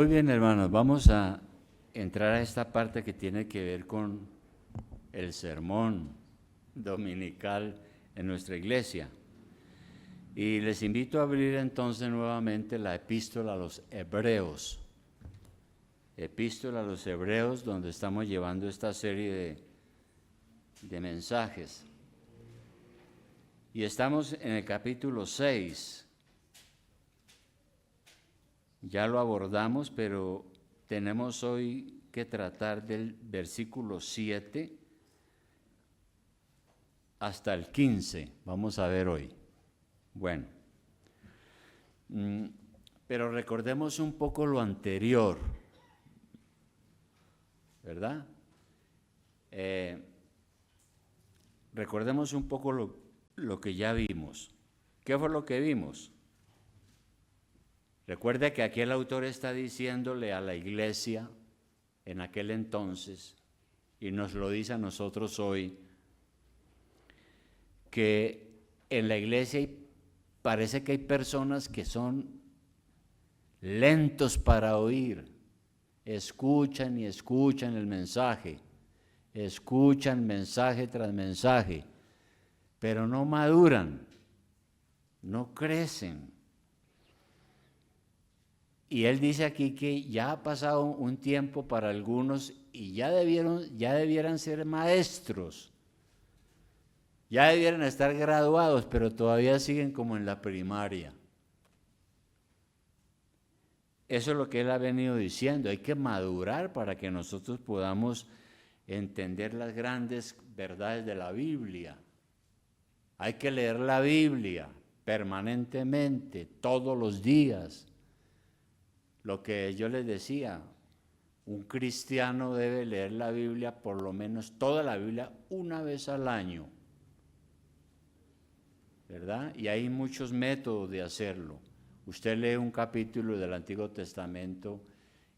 Muy bien, hermanos, vamos a entrar a esta parte que tiene que ver con el sermón dominical en nuestra iglesia. Y les invito a abrir entonces nuevamente la epístola a los Hebreos. Epístola a los Hebreos, donde estamos llevando esta serie de mensajes. Y estamos en el capítulo 6. Ya lo abordamos, pero tenemos hoy que tratar del versículo 7 hasta el 15. Vamos a ver hoy. Bueno, pero recordemos un poco lo anterior, ¿verdad? Recordemos un poco lo que ya vimos. ¿Qué fue lo que vimos? Recuerde que aquí el autor está diciéndole a la iglesia en aquel entonces, y nos lo dice a nosotros hoy, que en la iglesia parece que hay personas que son lentos para oír, escuchan y escuchan el mensaje, escuchan mensaje tras mensaje, pero no maduran, no crecen. Y él dice aquí que ya ha pasado un tiempo para algunos y ya debieran ser maestros, ya debieran estar graduados, pero todavía siguen como en la primaria. Eso es lo que él ha venido diciendo, hay que madurar para que nosotros podamos entender las grandes verdades de la Biblia. Hay que leer la Biblia permanentemente, todos los días. Lo que yo les decía, un cristiano debe leer la Biblia, por lo menos toda la Biblia, una vez al año, ¿verdad? Y hay muchos métodos de hacerlo. Usted lee un capítulo del Antiguo Testamento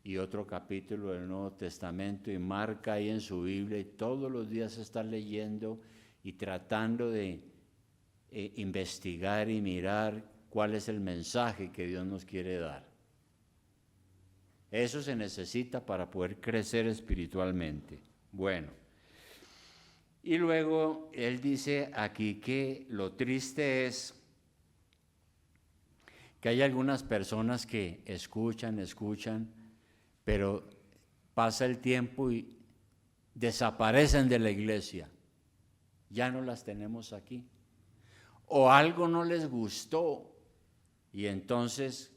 y otro capítulo del Nuevo Testamento y marca ahí en su Biblia y todos los días está leyendo y tratando de investigar y mirar cuál es el mensaje que Dios nos quiere dar. Eso se necesita para poder crecer espiritualmente. Bueno, y luego él dice aquí que lo triste es que hay algunas personas que escuchan, pero pasa el tiempo y desaparecen de la iglesia. Ya no las tenemos aquí. O algo no les gustó y entonces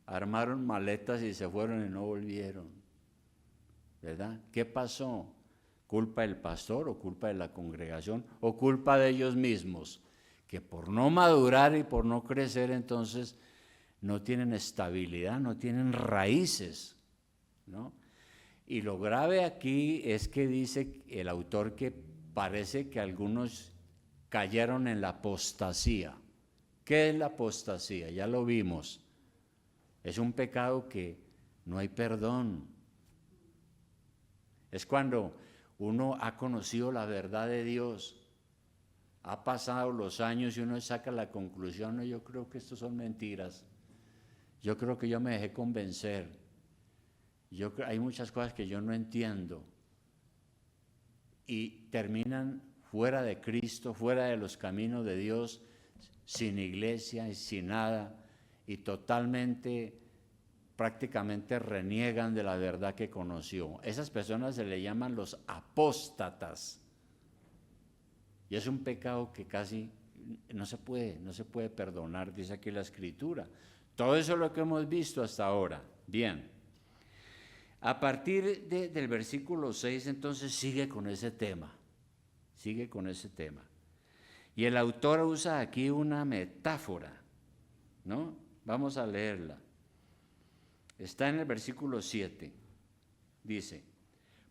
armaron maletas y se fueron y no volvieron, ¿verdad? ¿Qué pasó? ¿Culpa del pastor o culpa de la congregación o culpa de ellos mismos? Que por no madurar y por no crecer entonces no tienen estabilidad, no tienen raíces, ¿no? Y lo grave aquí es que dice el autor que parece que algunos cayeron en la apostasía. ¿Qué es la apostasía? Ya lo vimos. Es un pecado que no hay perdón. Es cuando uno ha conocido la verdad de Dios, ha pasado los años y uno saca la conclusión, no, yo creo que esto son mentiras, yo creo que yo me dejé convencer, hay muchas cosas que yo no entiendo y terminan fuera de Cristo, fuera de los caminos de Dios, sin iglesia y sin nada, y prácticamente reniegan de la verdad que conoció. Esas personas se le llaman los apóstatas. Y es un pecado que casi no se puede perdonar, dice aquí la Escritura. Todo eso es lo que hemos visto hasta ahora. Bien. A partir del versículo 6, entonces sigue con ese tema. Y el autor usa aquí una metáfora, ¿no? Vamos a leerla. Está en el versículo 7. Dice,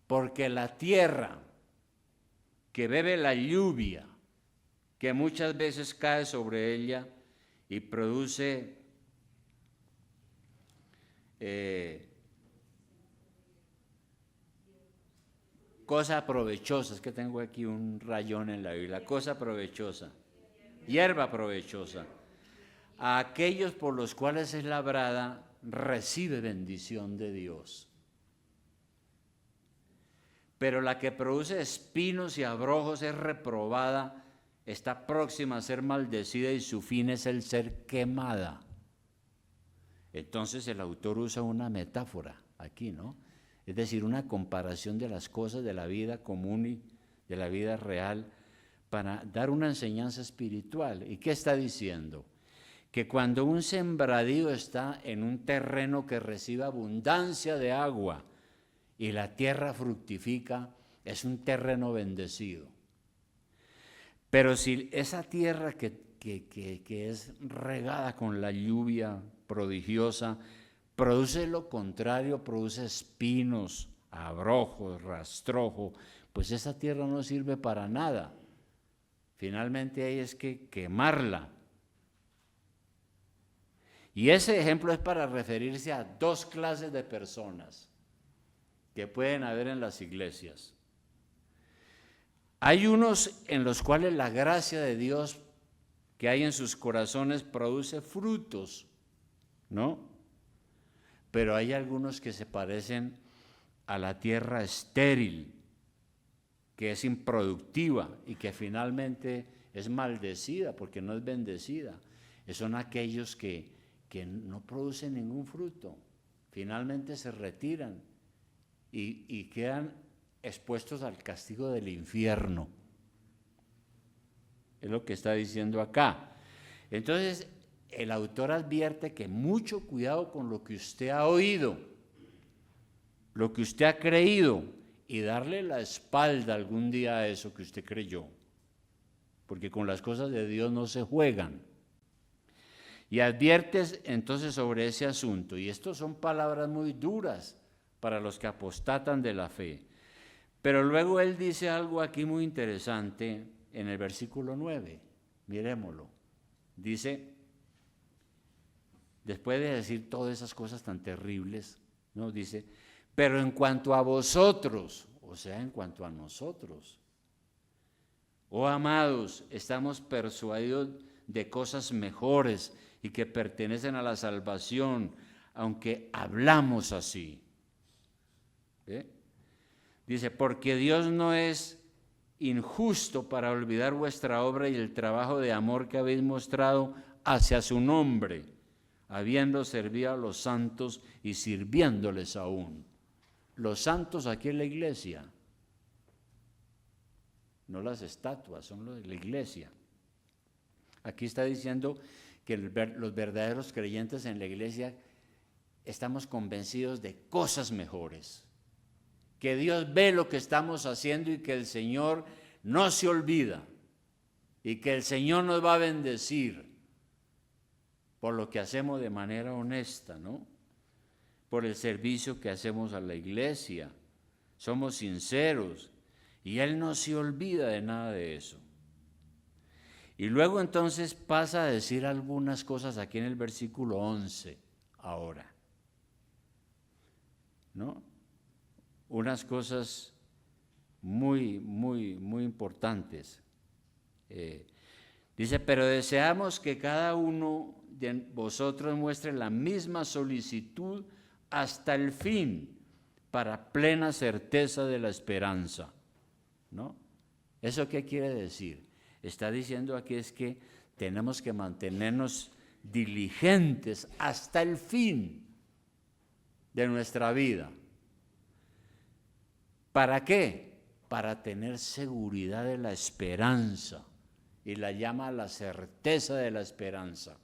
porque la tierra que bebe la lluvia, que muchas veces cae sobre ella y produce cosas provechosas, que tengo aquí un rayón en la Biblia, cosa provechosa, hierba provechosa, a aquellos por los cuales es labrada, recibe bendición de Dios. Pero la que produce espinos y abrojos es reprobada, está próxima a ser maldecida y su fin es el ser quemada. Entonces el autor usa una metáfora aquí, ¿no? Es decir, una comparación de las cosas de la vida común y de la vida real para dar una enseñanza espiritual. ¿Y qué está diciendo? Que cuando un sembradío está en un terreno que recibe abundancia de agua y la tierra fructifica, es un terreno bendecido. Pero si esa tierra que es regada con la lluvia prodigiosa, produce lo contrario, produce espinos, abrojos, rastrojo, pues esa tierra no sirve para nada. Finalmente hay es que quemarla. Y ese ejemplo es para referirse a dos clases de personas que pueden haber en las iglesias. Hay unos en los cuales la gracia de Dios que hay en sus corazones produce frutos, ¿no? Pero hay algunos que se parecen a la tierra estéril, que es improductiva y que finalmente es maldecida porque no es bendecida. Son aquellos que no producen ningún fruto, finalmente se retiran y quedan expuestos al castigo del infierno. Es lo que está diciendo acá. Entonces, el autor advierte que mucho cuidado con lo que usted ha oído, lo que usted ha creído, y darle la espalda algún día a eso que usted creyó, porque con las cosas de Dios no se juegan. Y adviertes entonces sobre ese asunto, y estos son palabras muy duras para los que apostatan de la fe. Pero luego él dice algo aquí muy interesante en el versículo 9, miremoslo. Dice, después de decir todas esas cosas tan terribles, ¿no? Dice, pero en cuanto a vosotros, o sea, en cuanto a nosotros, oh amados, estamos persuadidos de cosas mejores y que pertenecen a la salvación, aunque hablamos así. Dice, porque Dios no es injusto para olvidar vuestra obra y el trabajo de amor que habéis mostrado hacia su nombre, habiendo servido a los santos y sirviéndoles aún. Los santos aquí en la iglesia, no las estatuas, son los de la iglesia. Aquí está diciendo que los verdaderos creyentes en la iglesia estamos convencidos de cosas mejores, que Dios ve lo que estamos haciendo y que el Señor no se olvida y que el Señor nos va a bendecir por lo que hacemos de manera honesta, ¿no? Por el servicio que hacemos a la iglesia. Somos sinceros y Él no se olvida de nada de eso. Y luego entonces pasa a decir algunas cosas aquí en el versículo 11, ahora, ¿no? Unas cosas muy, muy, muy importantes. Dice, pero deseamos que cada uno de vosotros muestre la misma solicitud hasta el fin, para plena certeza de la esperanza, ¿no? ¿Eso qué quiere decir? Está diciendo aquí es que tenemos que mantenernos diligentes hasta el fin de nuestra vida. ¿Para qué? Para tener seguridad de la esperanza, y la llama la certeza de la esperanza.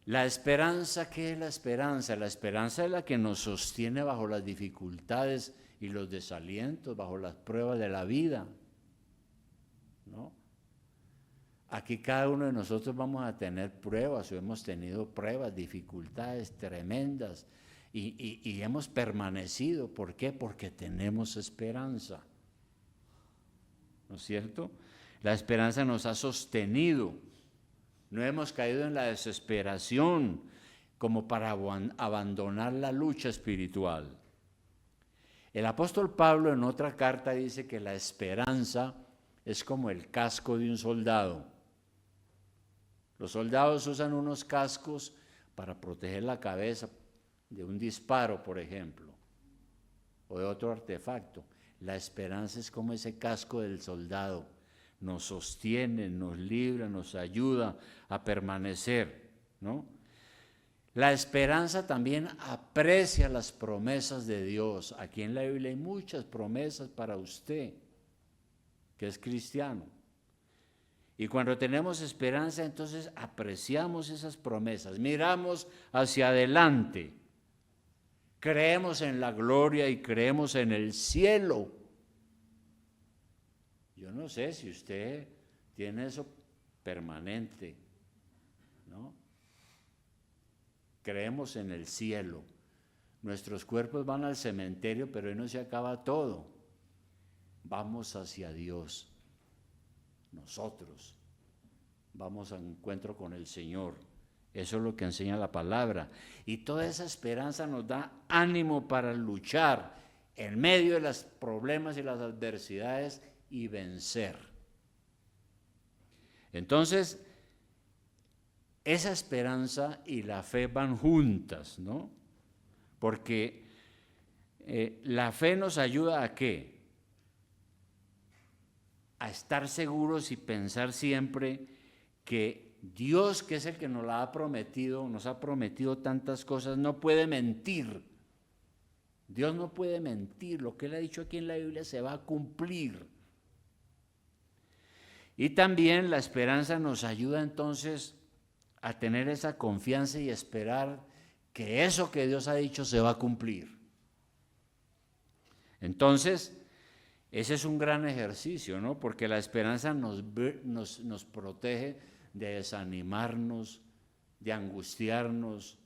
La esperanza, ¿qué es la esperanza? La esperanza es la que nos sostiene bajo las dificultades y los desalientos, bajo las pruebas de la vida, ¿no? Aquí cada uno de nosotros vamos a tener pruebas, o hemos tenido pruebas, dificultades tremendas, y hemos permanecido. ¿Por qué? Porque tenemos esperanza, ¿no es cierto? La esperanza nos ha sostenido. No hemos caído en la desesperación como para abandonar la lucha espiritual. El apóstol Pablo en otra carta dice que la esperanza es como el casco de un soldado. Los soldados usan unos cascos para proteger la cabeza de un disparo, por ejemplo, o de otro artefacto. La esperanza es como ese casco del soldado. Nos sostiene, nos libra, nos ayuda a permanecer, ¿no? La esperanza también aprecia las promesas de Dios. Aquí en la Biblia hay muchas promesas para usted, que es cristiano. Y cuando tenemos esperanza, entonces apreciamos esas promesas, miramos hacia adelante, creemos en la gloria y creemos en el cielo. Yo no sé si usted tiene eso permanente, ¿no? Creemos en el cielo. Nuestros cuerpos van al cementerio, pero ahí no se acaba todo. Vamos hacia Dios. Nosotros vamos a un encuentro con el Señor. Eso es lo que enseña la palabra. Y toda esa esperanza nos da ánimo para luchar en medio de los problemas y las adversidades y vencer. Entonces, esa esperanza y la fe van juntas, ¿no? Porque la fe nos ayuda ¿a qué? A estar seguros y pensar siempre que Dios, que es el que nos la ha prometido, nos ha prometido tantas cosas, no puede mentir. Dios no puede mentir. Lo que Él ha dicho aquí en la Biblia se va a cumplir. Y también la esperanza nos ayuda entonces a tener esa confianza y esperar que eso que Dios ha dicho se va a cumplir. Entonces, ese es un gran ejercicio, ¿no? Porque la esperanza nos protege de desanimarnos, de angustiarnos,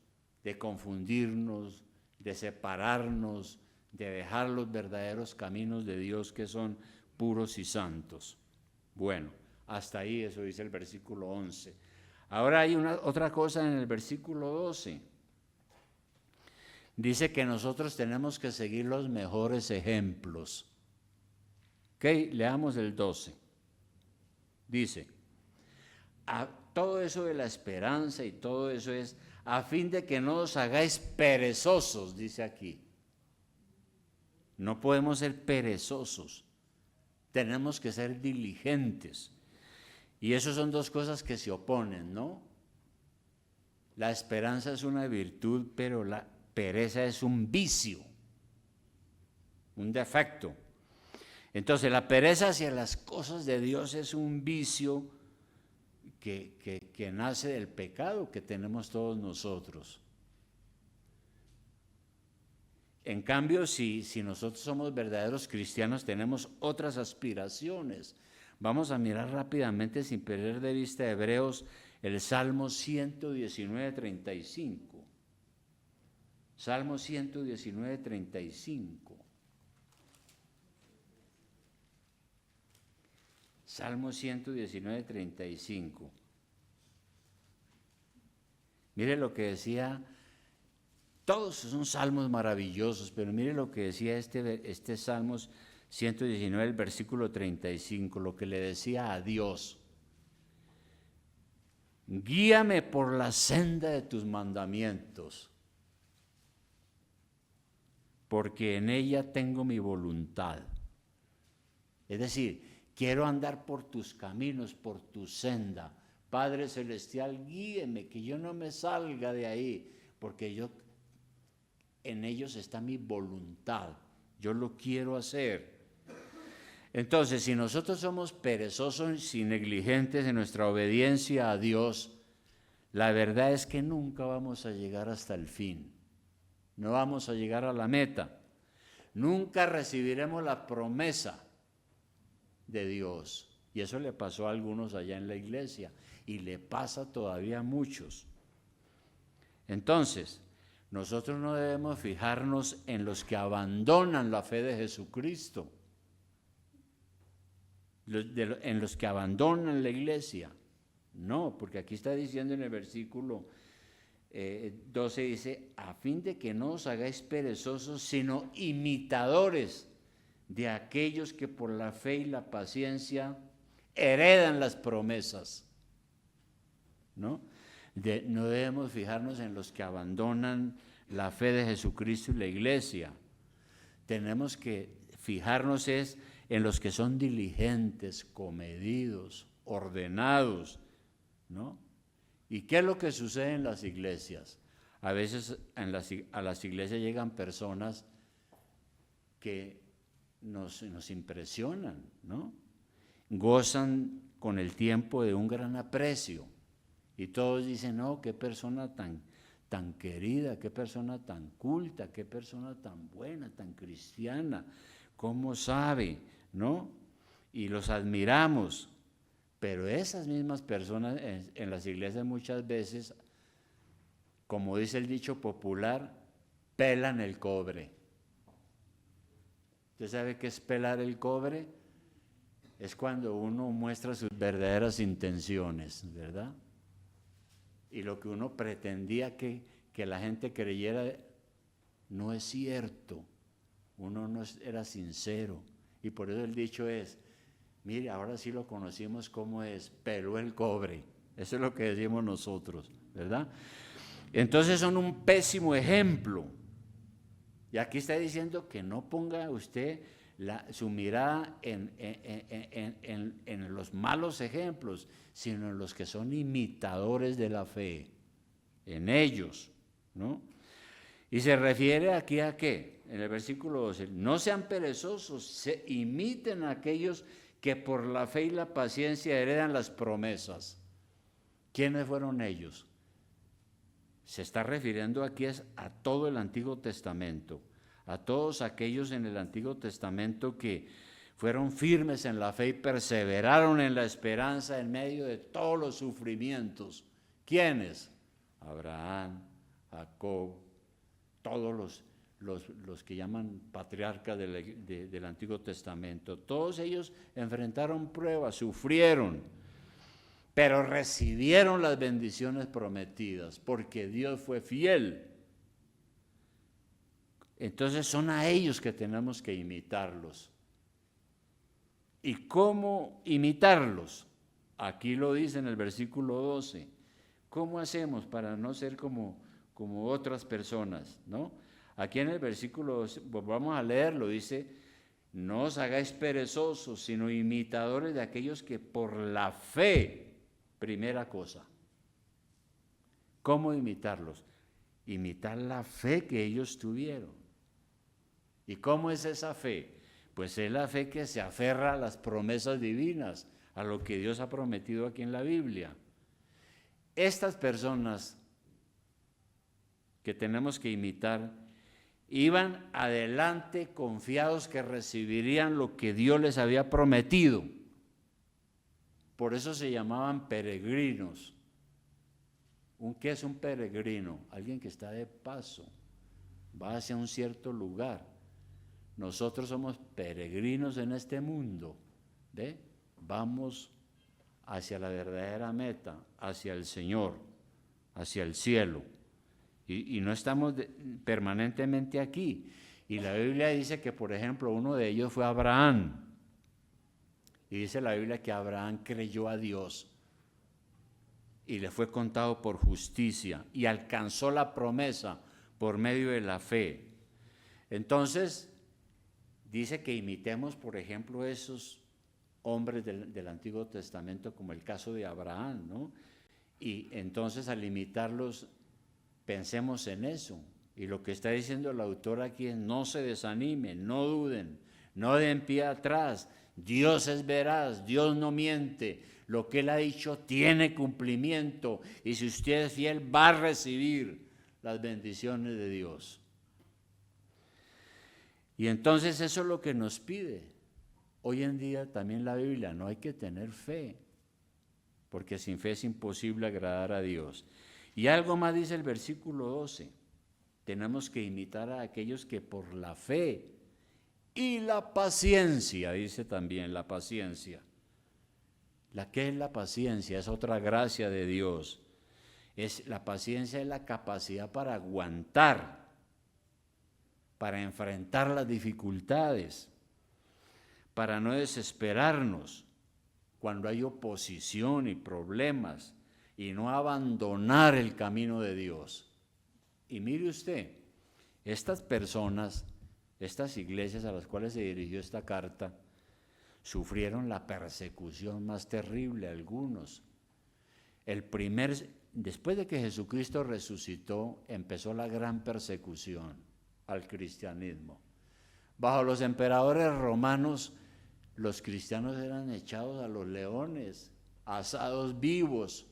de confundirnos, de separarnos, de dejar los verdaderos caminos de Dios que son puros y santos. Bueno, hasta ahí eso dice el versículo 11. Ahora hay otra cosa en el versículo 12. Dice que nosotros tenemos que seguir los mejores ejemplos. Ok, leamos el 12. Dice, todo eso de la esperanza y todo eso es a fin de que no os hagáis perezosos, dice aquí. No podemos ser perezosos, tenemos que ser diligentes. Y eso son dos cosas que se oponen, ¿no? La esperanza es una virtud, pero la pereza es un vicio, un defecto. Entonces la pereza hacia las cosas de Dios es un vicio que nace del pecado que tenemos todos nosotros. En cambio, si nosotros somos verdaderos cristianos, tenemos otras aspiraciones. Vamos a mirar rápidamente, sin perder de vista Hebreos, el Salmo 119, 35. Salmo 119, 35. Salmo 119, 35. Mire lo que decía, todos son salmos maravillosos, pero mire lo que decía este Salmos 119, el versículo 35, lo que le decía a Dios. Guíame por la senda de tus mandamientos, porque en ella tengo mi voluntad. Es decir, quiero andar por tus caminos, por tu senda. Padre Celestial, guíeme, que yo no me salga de ahí, porque en ellos está mi voluntad. Yo lo quiero hacer. Entonces, si nosotros somos perezosos y negligentes en nuestra obediencia a Dios, la verdad es que nunca vamos a llegar hasta el fin. No vamos a llegar a la meta. Nunca recibiremos la promesa de Dios. Y eso le pasó a algunos allá en la iglesia y le pasa todavía a muchos. Entonces, nosotros no debemos fijarnos en los que abandonan la fe de Jesucristo, en los que abandonan la iglesia. No, porque aquí está diciendo en el versículo 12, dice, a fin de que no os hagáis perezosos, sino imitadores de aquellos que por la fe y la paciencia heredan las promesas, ¿no? No debemos fijarnos en los que abandonan la fe de Jesucristo y la iglesia. Tenemos que fijarnos en los que son diligentes, comedidos, ordenados, ¿no? ¿Y qué es lo que sucede en las iglesias? A veces a las iglesias llegan personas que nos impresionan, ¿no? Gozan con el tiempo de un gran aprecio y todos dicen, no, qué persona tan querida, qué persona tan culta, qué persona tan buena, tan cristiana, cómo sabe, ¿no? Y los admiramos, pero esas mismas personas en las iglesias muchas veces, como dice el dicho popular, pelan el cobre. ¿Usted sabe qué es pelar el cobre? Es cuando uno muestra sus verdaderas intenciones, ¿verdad? Y lo que uno pretendía que la gente creyera no es cierto. Uno no era sincero. Y por eso el dicho es, mire, ahora sí lo conocimos como es, peló el cobre. Eso es lo que decimos nosotros, ¿verdad? Entonces son un pésimo ejemplo. Y aquí está diciendo que no ponga usted su mirada en los malos ejemplos, sino en los que son imitadores de la fe, en ellos, ¿no? Y se refiere aquí a qué, en el versículo 12, no sean perezosos, imiten a aquellos que por la fe y la paciencia heredan las promesas. ¿Quiénes fueron ellos? Se está refiriendo aquí a todo el Antiguo Testamento, a todos aquellos en el Antiguo Testamento que fueron firmes en la fe y perseveraron en la esperanza en medio de todos los sufrimientos. ¿Quiénes? Abraham, Jacob, todos los que llaman patriarcas del Antiguo Testamento. Todos ellos enfrentaron pruebas, sufrieron, pero recibieron las bendiciones prometidas porque Dios fue fiel. Entonces son a ellos que tenemos que imitarlos. ¿Y cómo imitarlos? Aquí lo dice en el versículo 12. ¿Cómo hacemos para no ser como otras personas, ¿no? Aquí en el versículo 12, vamos a leerlo, dice, no os hagáis perezosos, sino imitadores de aquellos que por la fe, primera cosa. ¿Cómo imitarlos? Imitar la fe que ellos tuvieron. ¿Y cómo es esa fe? Pues es la fe que se aferra a las promesas divinas, a lo que Dios ha prometido aquí en la Biblia. Estas personas que tenemos que imitar iban adelante confiados que recibirían lo que Dios les había prometido. Por eso se llamaban peregrinos. ¿Qué es un peregrino? Alguien que está de paso, va hacia un cierto lugar. Nosotros somos peregrinos en este mundo, ¿ve? Vamos hacia la verdadera meta, hacia el Señor, hacia el cielo. Y no estamos permanentemente aquí. Y la Biblia dice que, por ejemplo, uno de ellos fue Abraham. Y dice la Biblia que Abraham creyó a Dios y le fue contado por justicia y alcanzó la promesa por medio de la fe. Entonces, dice que imitemos, por ejemplo, esos hombres del Antiguo Testamento, como el caso de Abraham, ¿no? Y entonces al imitarlos, pensemos en eso. Y lo que está diciendo el autor aquí es, no se desanimen, no duden, no den pie atrás. Dios es veraz, Dios no miente. Lo que Él ha dicho tiene cumplimiento. Y si usted es fiel, va a recibir las bendiciones de Dios. Y entonces eso es lo que nos pide. Hoy en día también la Biblia, no hay que tener fe, porque sin fe es imposible agradar a Dios. Y algo más dice el versículo 12, tenemos que imitar a aquellos que por la fe y la paciencia, dice también la paciencia. ¿Qué es la paciencia? Es otra gracia de Dios. La paciencia es la capacidad para aguantar, para enfrentar las dificultades, para no desesperarnos cuando hay oposición y problemas, y no abandonar el camino de Dios. Y mire usted, estas personas, estas iglesias a las cuales se dirigió esta carta, sufrieron la persecución más terrible algunos. Después de que Jesucristo resucitó, empezó la gran persecución al cristianismo. Bajo los emperadores romanos, los cristianos eran echados a los leones, asados vivos,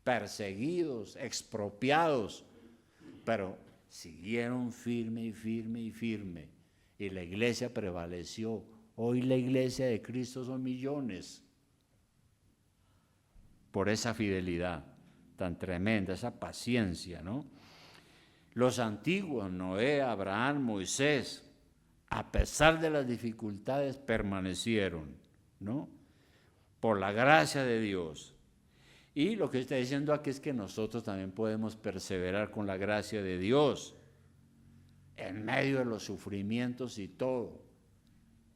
perseguidos, expropiados, pero siguieron firme y firme y firme, y la iglesia prevaleció. Hoy la iglesia de Cristo son millones por esa fidelidad tan tremenda, esa paciencia, ¿no? Los antiguos, Noé, Abraham, Moisés, a pesar de las dificultades, permanecieron, ¿no? Por la gracia de Dios. Y lo que está diciendo aquí es que nosotros también podemos perseverar con la gracia de Dios en medio de los sufrimientos y todo.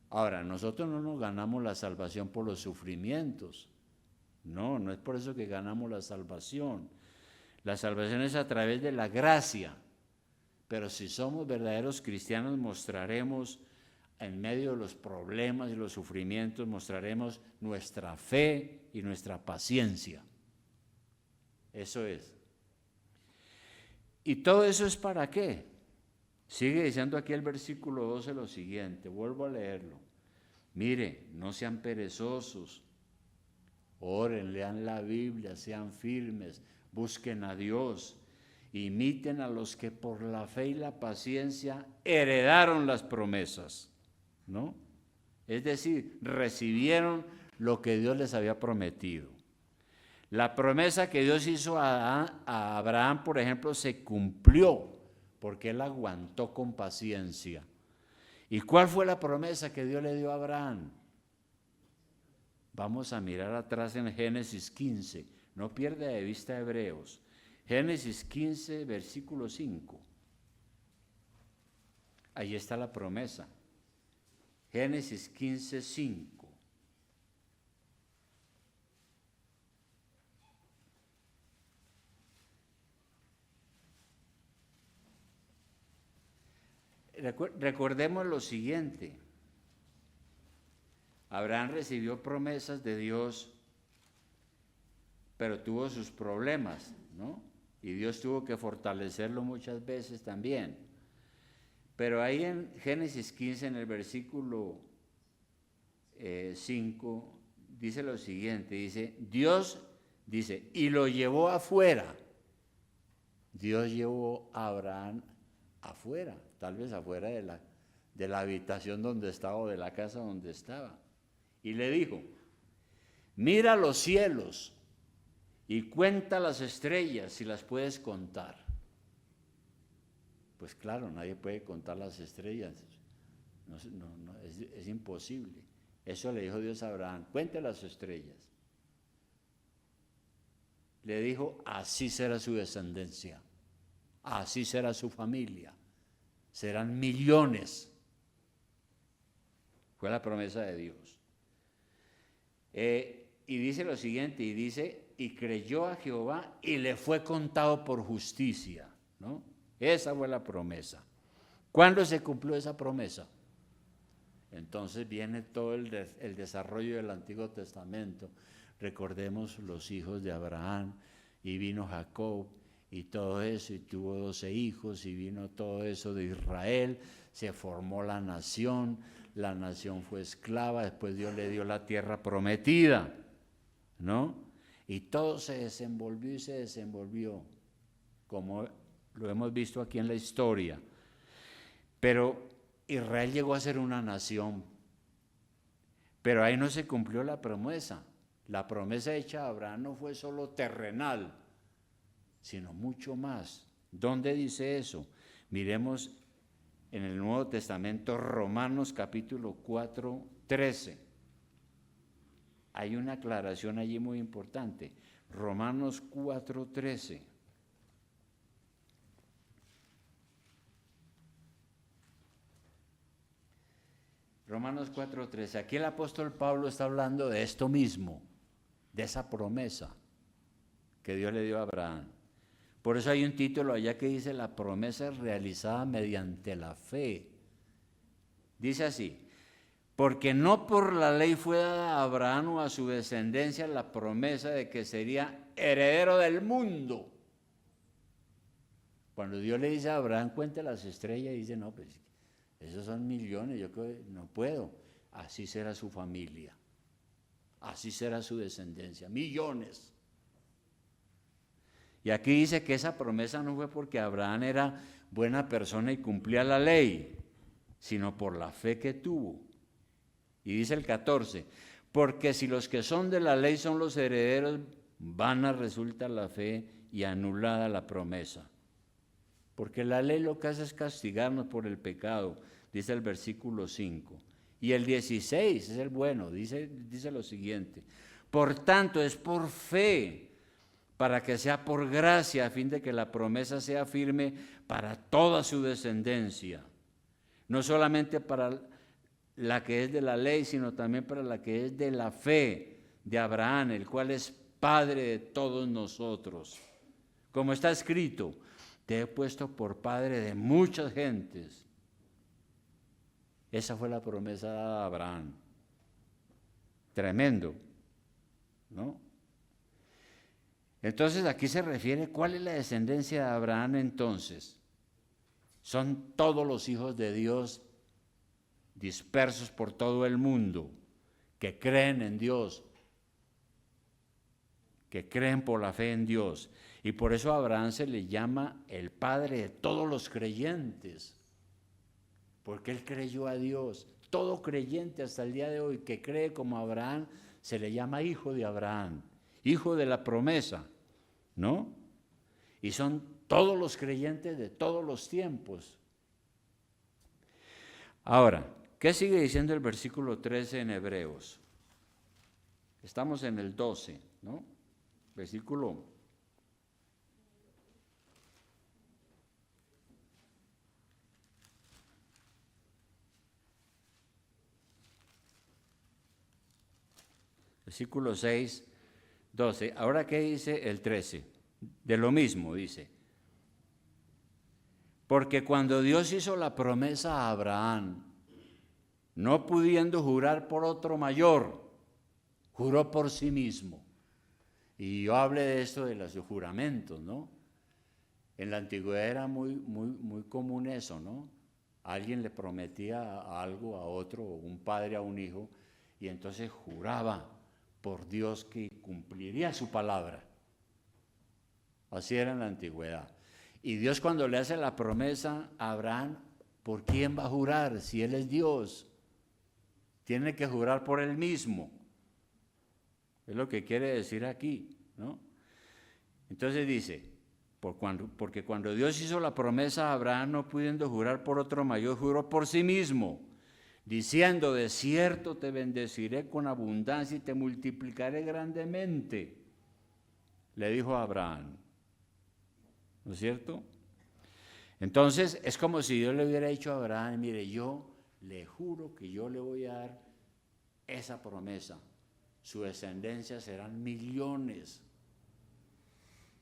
Ahora, nosotros no nos ganamos la salvación por los sufrimientos. No, no es por eso que ganamos la salvación. La salvación es a través de la gracia. Pero si somos verdaderos cristianos, mostraremos en medio de los problemas y los sufrimientos, mostraremos nuestra fe y nuestra paciencia. Eso es. ¿Y todo eso es para qué? Sigue diciendo aquí el versículo 12 lo siguiente, vuelvo a leerlo. Mire, no sean perezosos, oren, lean la Biblia, sean firmes, busquen a Dios, imiten a los que por la fe y la paciencia heredaron las promesas, ¿no? Es decir, recibieron lo que Dios les había prometido. La promesa que Dios hizo a Abraham, por ejemplo, se cumplió porque él aguantó con paciencia. ¿Y cuál fue la promesa que Dios le dio a Abraham? Vamos a mirar atrás en Génesis 15, no pierda de vista Hebreos. Génesis 15, versículo 5. Ahí está la promesa. Génesis 15, 5. Recordemos lo siguiente. Abraham recibió promesas de Dios, pero tuvo sus problemas, ¿no? Y Dios tuvo que fortalecerlo muchas veces también. Pero ahí en Génesis 15, en el versículo 5, dice lo siguiente, Dios dice, y lo llevó afuera. Dios llevó a Abraham afuera, tal vez afuera de la habitación donde estaba o de la casa donde estaba. Y le dijo, mira los cielos y cuenta las estrellas si las puedes contar. Pues claro, nadie puede contar las estrellas, es imposible. Eso le dijo Dios a Abraham, cuente las estrellas. Le dijo, así será su descendencia, así será su familia, serán millones. Fue la promesa de Dios. Y dice lo siguiente, y creyó a Jehová y le fue contado por justicia, ¿no? Esa fue la promesa. ¿Cuándo se cumplió esa promesa? Entonces viene todo el desarrollo del Antiguo Testamento. Recordemos los hijos de Abraham, y vino Jacob, y todo eso, y tuvo 12 hijos, y vino todo eso de Israel, se formó la nación fue esclava, después Dios le dio la tierra prometida, ¿no? Y todo se desenvolvió y se desenvolvió, como lo hemos visto aquí en la historia. Pero Israel llegó a ser una nación, pero ahí no se cumplió la promesa. La promesa hecha a Abraham no fue solo terrenal, sino mucho más. ¿Dónde dice eso? Miremos en el Nuevo Testamento, Romanos capítulo 4, 13. Hay una aclaración allí muy importante. Romanos 4, 13. Romanos 4, 13. Aquí el apóstol Pablo está hablando de esto mismo, de esa promesa que Dios le dio a Abraham. Por eso hay un título allá que dice la promesa realizada mediante la fe. Dice así: porque no por la ley fue dada a Abraham o a su descendencia la promesa de que sería heredero del mundo. Cuando Dios le dice a Abraham, cuente las estrellas, dice, no, pues esos son millones, yo no puedo. Así será su familia, así será su descendencia, millones. Y aquí dice que esa promesa no fue porque Abraham era buena persona y cumplía la ley, sino por la fe que tuvo. Y dice el 14, porque si los que son de la ley son los herederos, vana resulta la fe y anulada la promesa. Porque la ley lo que hace es castigarnos por el pecado, dice el versículo 5. Y el 16 es el bueno, dice lo siguiente: por tanto es por fe, para que sea por gracia, a fin de que la promesa sea firme para toda su descendencia, no solamente para la que es de la ley, sino también para la que es de la fe de Abraham, el cual es Padre de todos nosotros. Como está escrito, te he puesto por padre de muchas gentes. Esa fue la promesa dada a Abraham. Tremendo, ¿no? Entonces aquí se refiere, ¿cuál es la descendencia de Abraham entonces? Son todos los hijos de Dios dispersos por todo el mundo, que creen en Dios, que creen por la fe en Dios. Y por eso a Abraham se le llama el padre de todos los creyentes, porque él creyó a Dios. Todo creyente hasta el día de hoy que cree como Abraham se le llama hijo de Abraham, hijo de la promesa, ¿no? Y son todos los creyentes de todos los tiempos. Ahora, ¿qué sigue diciendo el versículo 13 en Hebreos? Estamos en el 12, ¿no? Versículo 6, 12. Ahora, ¿qué dice el 13? De lo mismo dice. Porque cuando Dios hizo la promesa a Abraham, no pudiendo jurar por otro mayor, juró por sí mismo. Y yo hablé de esto de los juramentos, ¿no? En la antigüedad era muy común eso, ¿no? Alguien le prometía algo a otro, un padre a un hijo, y entonces juraba por Dios que cumpliría su palabra. Así era en la antigüedad. Y Dios, cuando le hace la promesa a Abraham, ¿por quién va a jurar si Él es Dios? Tiene que jurar por Él mismo. Es lo que quiere decir aquí, ¿no? Entonces dice, porque cuando Dios hizo la promesa a Abraham, no pudiendo jurar por otro mayor, juró por sí mismo, diciendo, de cierto te bendeciré con abundancia y te multiplicaré grandemente, le dijo a Abraham. ¿No es cierto? Entonces es como si Dios le hubiera dicho a Abraham, mire, yo le juro que yo le voy a dar esa promesa. Su descendencia serán millones.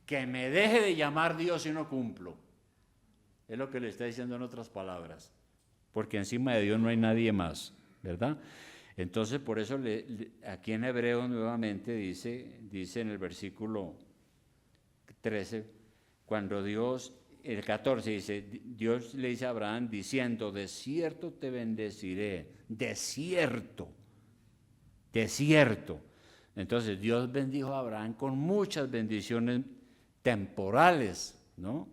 Que me deje de llamar Dios si no cumplo. Es lo que le está diciendo en otras palabras. Porque encima de Dios no hay nadie más, ¿verdad? Entonces por eso aquí en Hebreos nuevamente dice en el versículo 13, cuando Dios, el 14 dice, Dios le dice a Abraham diciendo, de cierto te bendeciré, de cierto. Entonces Dios bendijo a Abraham con muchas bendiciones temporales, ¿no?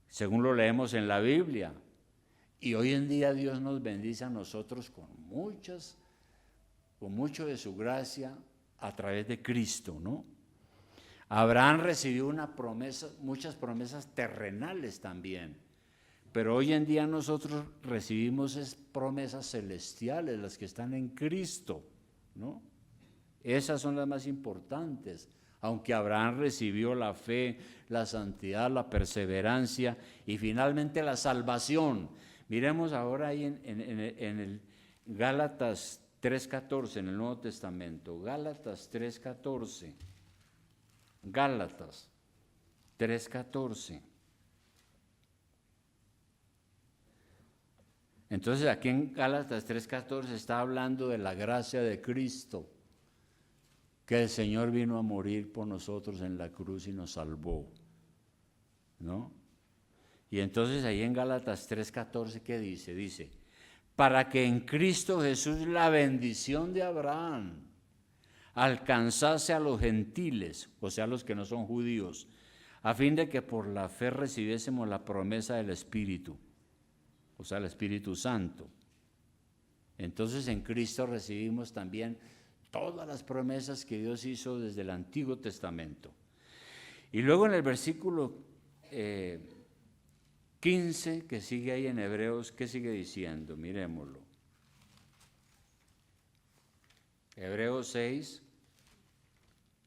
Según lo leemos en la Biblia. Y hoy en día Dios nos bendice a nosotros con mucho de su gracia a través de Cristo, ¿no? Abraham recibió muchas promesas terrenales también, pero hoy en día nosotros recibimos promesas celestiales, las que están en Cristo, ¿no? Esas son las más importantes, aunque Abraham recibió la fe, la santidad, la perseverancia y finalmente la salvación. Miremos ahora ahí en el Gálatas 3:14, en el Nuevo Testamento, Gálatas 3:14. Gálatas 3:14. Entonces aquí en Gálatas 3:14 está hablando de la gracia de Cristo, que el Señor vino a morir por nosotros en la cruz y nos salvó, ¿no? Y entonces ahí en Gálatas 3:14, ¿qué dice? Dice, para que en Cristo Jesús la bendición de Abraham alcanzase a los gentiles, o sea, los que no son judíos, a fin de que por la fe recibiésemos la promesa del Espíritu, o sea, el Espíritu Santo. Entonces en Cristo recibimos también todas las promesas que Dios hizo desde el Antiguo Testamento. Y luego en el versículo 15, que sigue ahí en Hebreos, ¿qué sigue diciendo? Miremoslo. Hebreos 6,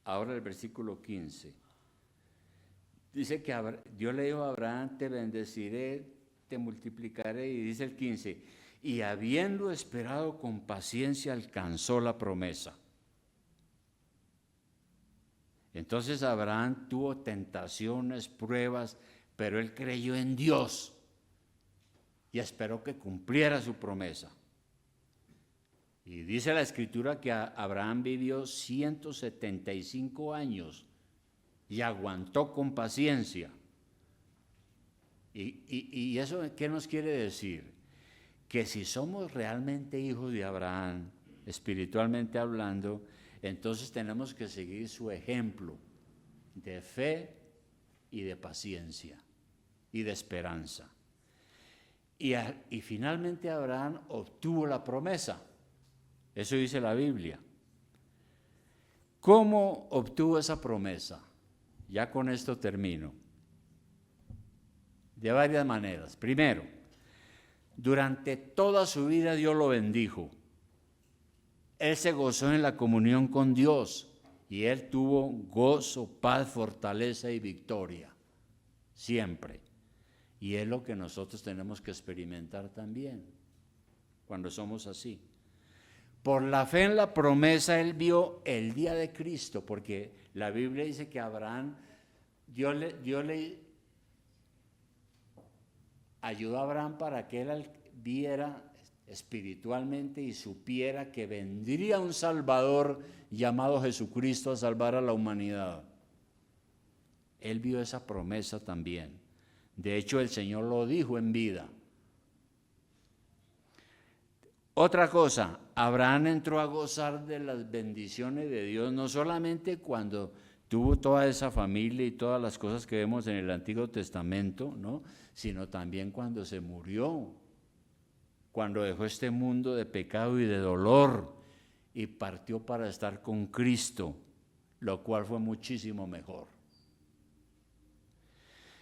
ahora el versículo 15. Dice que Dios le dijo a Abraham, te bendeciré, te multiplicaré, y dice el 15, y habiendo esperado con paciencia alcanzó la promesa. Entonces Abraham tuvo tentaciones, pruebas, pero él creyó en Dios y esperó que cumpliera su promesa. Y dice la Escritura que Abraham vivió 175 años y aguantó con paciencia. ¿Y eso qué nos quiere decir? Que si somos realmente hijos de Abraham, espiritualmente hablando, entonces tenemos que seguir su ejemplo de fe y de paciencia y de esperanza. Y finalmente Abraham obtuvo la promesa. Eso dice la Biblia. ¿Cómo obtuvo esa promesa? Ya con esto termino. De varias maneras. Primero, durante toda su vida Dios lo bendijo. Él se gozó en la comunión con Dios y él tuvo gozo, paz, fortaleza y victoria, siempre. Y es lo que nosotros tenemos que experimentar también, cuando somos así. Por la fe en la promesa, él vio el día de Cristo, porque la Biblia dice que Abraham, Dios le ayudó a Abraham para que él viera espiritualmente y supiera que vendría un Salvador llamado Jesucristo a salvar a la humanidad. Él vio esa promesa también. De hecho, el Señor lo dijo en vida. Otra cosa, Abraham entró a gozar de las bendiciones de Dios, no solamente cuando tuvo toda esa familia y todas las cosas que vemos en el Antiguo Testamento, ¿no? Sino también cuando se murió, cuando dejó este mundo de pecado y de dolor y partió para estar con Cristo, lo cual fue muchísimo mejor.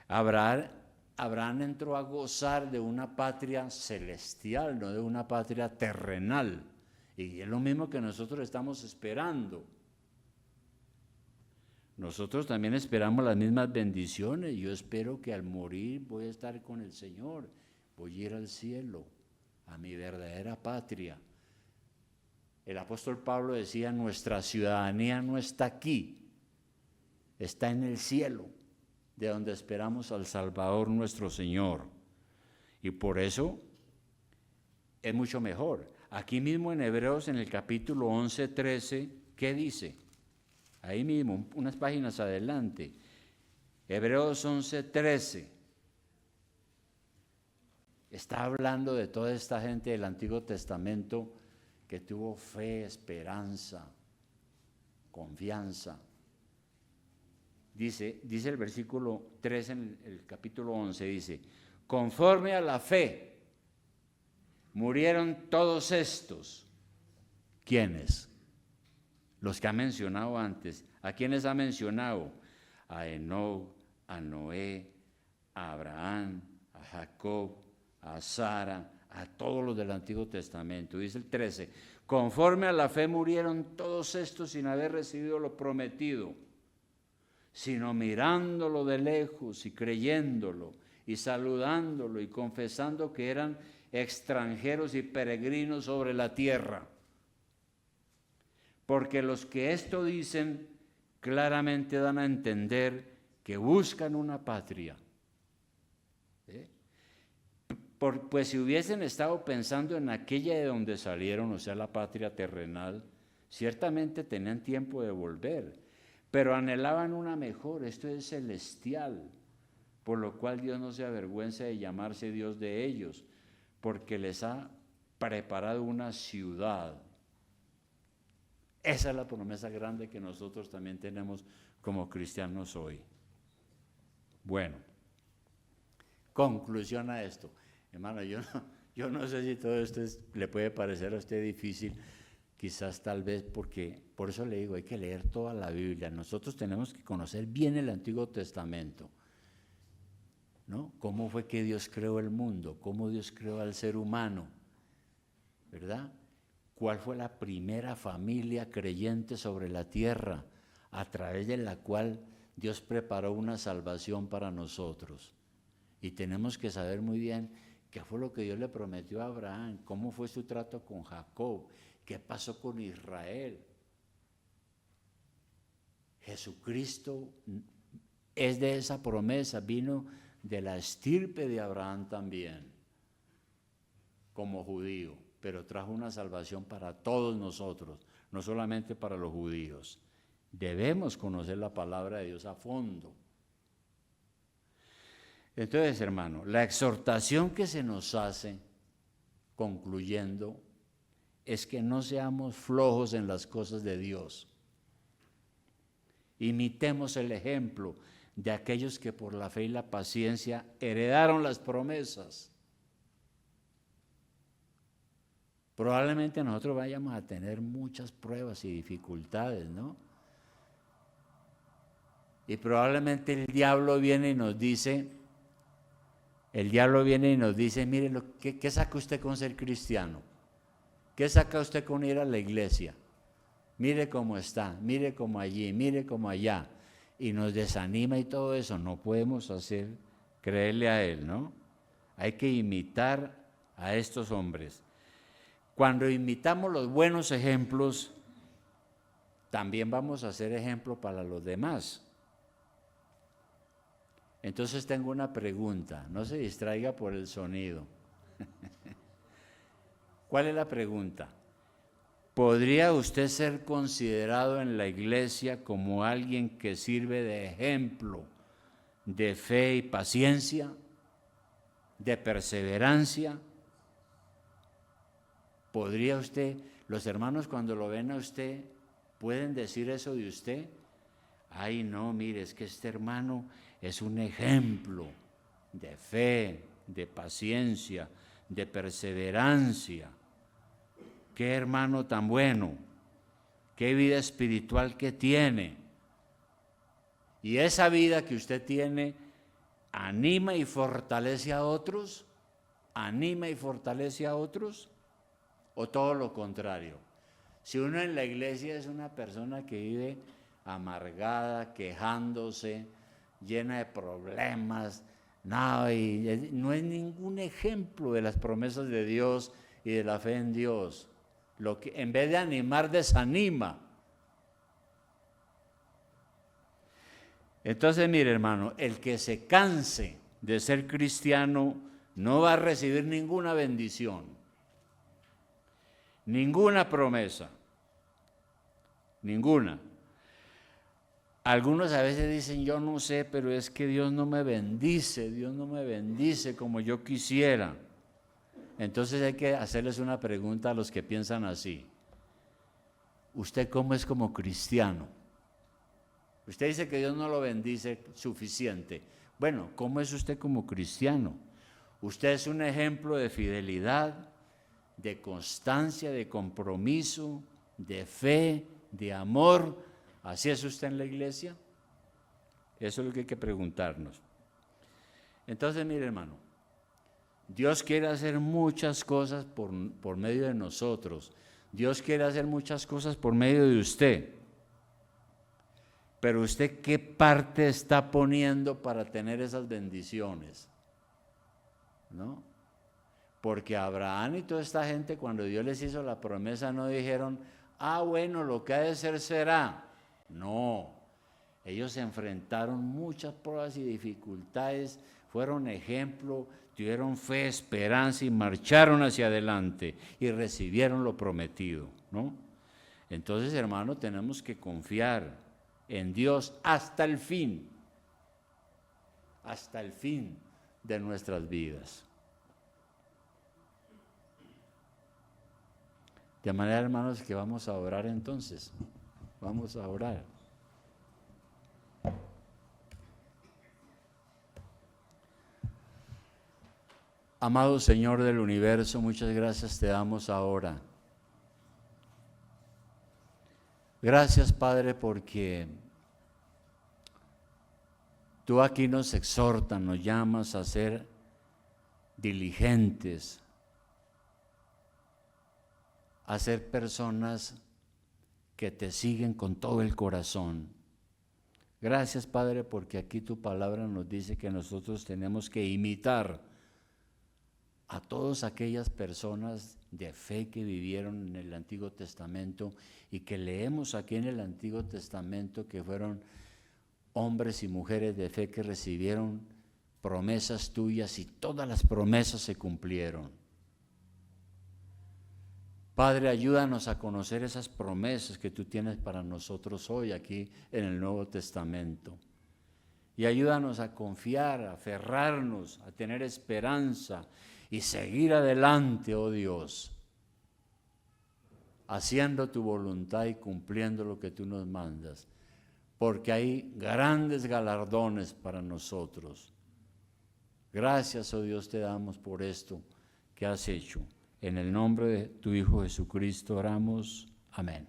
Abraham entró a gozar de una patria celestial, no de una patria terrenal. Y es lo mismo que nosotros estamos esperando. Nosotros también esperamos las mismas bendiciones. Yo espero que al morir voy a estar con el Señor, voy a ir al cielo, a mi verdadera patria. El apóstol Pablo decía, nuestra ciudadanía no está aquí, está en el cielo, de donde esperamos al Salvador nuestro Señor. Y por eso es mucho mejor. Aquí mismo en Hebreos, en el capítulo 11, 13, ¿qué dice? Ahí mismo, unas páginas adelante. Hebreos 11, 13. Está hablando de toda esta gente del Antiguo Testamento que tuvo fe, esperanza, confianza. Dice el versículo 3 en el capítulo 11, dice, conforme a la fe, murieron todos estos. ¿Quiénes? Los que ha mencionado antes. ¿A quiénes ha mencionado? A Enoc, a Noé, a Abraham, a Jacob, a Sara, a todos los del Antiguo Testamento. Dice el 13, conforme a la fe murieron todos estos sin haber recibido lo prometido, sino mirándolo de lejos y creyéndolo y saludándolo y confesando que eran extranjeros y peregrinos sobre la tierra. Porque los que esto dicen claramente dan a entender que buscan una patria. Pues si hubiesen estado pensando en aquella de donde salieron, o sea, la patria terrenal, ciertamente tenían tiempo de volver, pero anhelaban una mejor, esto es celestial, por lo cual Dios no se avergüenza de llamarse Dios de ellos, porque les ha preparado una ciudad. Esa es la promesa grande que nosotros también tenemos como cristianos hoy. Bueno, conclusión a esto. Hermano, yo no sé si todo esto le puede parecer a usted difícil, quizás tal vez porque, por eso le digo, hay que leer toda la Biblia. Nosotros tenemos que conocer bien el Antiguo Testamento, ¿no? Cómo fue que Dios creó el mundo, cómo Dios creó al ser humano, ¿verdad? ¿Cuál fue la primera familia creyente sobre la tierra a través de la cual Dios preparó una salvación para nosotros? Y tenemos que saber muy bien qué fue lo que Dios le prometió a Abraham, cómo fue su trato con Jacob, qué pasó con Israel. Jesucristo es de esa promesa, vino de la estirpe de Abraham también, como judío, pero trajo una salvación para todos nosotros, no solamente para los judíos. Debemos conocer la palabra de Dios a fondo. Entonces, hermano, la exhortación que se nos hace, concluyendo, es que no seamos flojos en las cosas de Dios. Imitemos el ejemplo de aquellos que por la fe y la paciencia heredaron las promesas. Probablemente nosotros vayamos a tener muchas pruebas y dificultades, ¿no? Y probablemente el diablo viene y nos dice, mire, ¿qué saca usted con ser cristiano? ¿Qué saca usted con ir a la iglesia? Mire cómo está, mire cómo allí, mire cómo allá. Y nos desanima y todo eso. No podemos creerle a él, ¿no? Hay que imitar a estos hombres. Cuando imitamos los buenos ejemplos, también vamos a ser ejemplo para los demás. Entonces tengo una pregunta, no se distraiga por el sonido. ¿Cuál es la pregunta? ¿Podría usted ser considerado en la iglesia como alguien que sirve de ejemplo de fe y paciencia, de perseverancia? ¿Podría usted, los hermanos cuando lo ven a usted, pueden decir eso de usted? Ay, no, mire, es que este hermano es un ejemplo de fe, de paciencia, de perseverancia. Qué hermano tan bueno, qué vida espiritual que tiene. Y esa vida que usted tiene anima y fortalece a otros, anima y fortalece a otros, o todo lo contrario. Si uno en la iglesia es una persona que vive amargada, quejándose, llena de problemas, no, y no es ningún ejemplo de las promesas de Dios y de la fe en Dios. Lo que en vez de animar, desanima. Entonces, mire, hermano, el que se canse de ser cristiano no va a recibir ninguna bendición, ninguna promesa, ninguna. Algunos a veces dicen, yo no sé, pero es que Dios no me bendice como yo quisiera. Entonces hay que hacerles una pregunta a los que piensan así. ¿Usted cómo es como cristiano? Usted dice que Dios no lo bendice suficiente. Bueno, ¿cómo es usted como cristiano? Usted es un ejemplo de fidelidad, de constancia, de compromiso, de fe, de amor. ¿Así es usted en la iglesia? Eso es lo que hay que preguntarnos. Entonces, mire, hermano, Dios quiere hacer muchas cosas por medio de nosotros. Dios quiere hacer muchas cosas por medio de usted. Pero usted, ¿qué parte está poniendo para tener esas bendiciones? ¿No? Porque Abraham y toda esta gente, cuando Dios les hizo la promesa, no dijeron, bueno, lo que ha de ser será. No, Ellos se enfrentaron muchas pruebas y dificultades, fueron ejemplo, tuvieron fe, esperanza y marcharon hacia adelante y recibieron lo prometido, ¿no? Entonces, hermano, tenemos que confiar en Dios hasta el fin de nuestras vidas. De manera, hermanos, que vamos a orar entonces. Vamos a orar. Amado Señor del universo, muchas gracias te damos ahora. Gracias, Padre, porque tú aquí nos exhortas, nos llamas a ser diligentes, a ser personas que te siguen con todo el corazón. Gracias, Padre, porque aquí tu palabra nos dice que nosotros tenemos que imitar a todas aquellas personas de fe que vivieron en el Antiguo Testamento y que leemos aquí en el Antiguo Testamento que fueron hombres y mujeres de fe que recibieron promesas tuyas y todas las promesas se cumplieron. Padre, ayúdanos a conocer esas promesas que tú tienes para nosotros hoy aquí en el Nuevo Testamento. Y ayúdanos a confiar, a aferrarnos, a tener esperanza y seguir adelante, oh Dios, haciendo tu voluntad y cumpliendo lo que tú nos mandas, porque hay grandes galardones para nosotros. Gracias, oh Dios, te damos por esto que has hecho. En el nombre de tu Hijo Jesucristo oramos. Amén.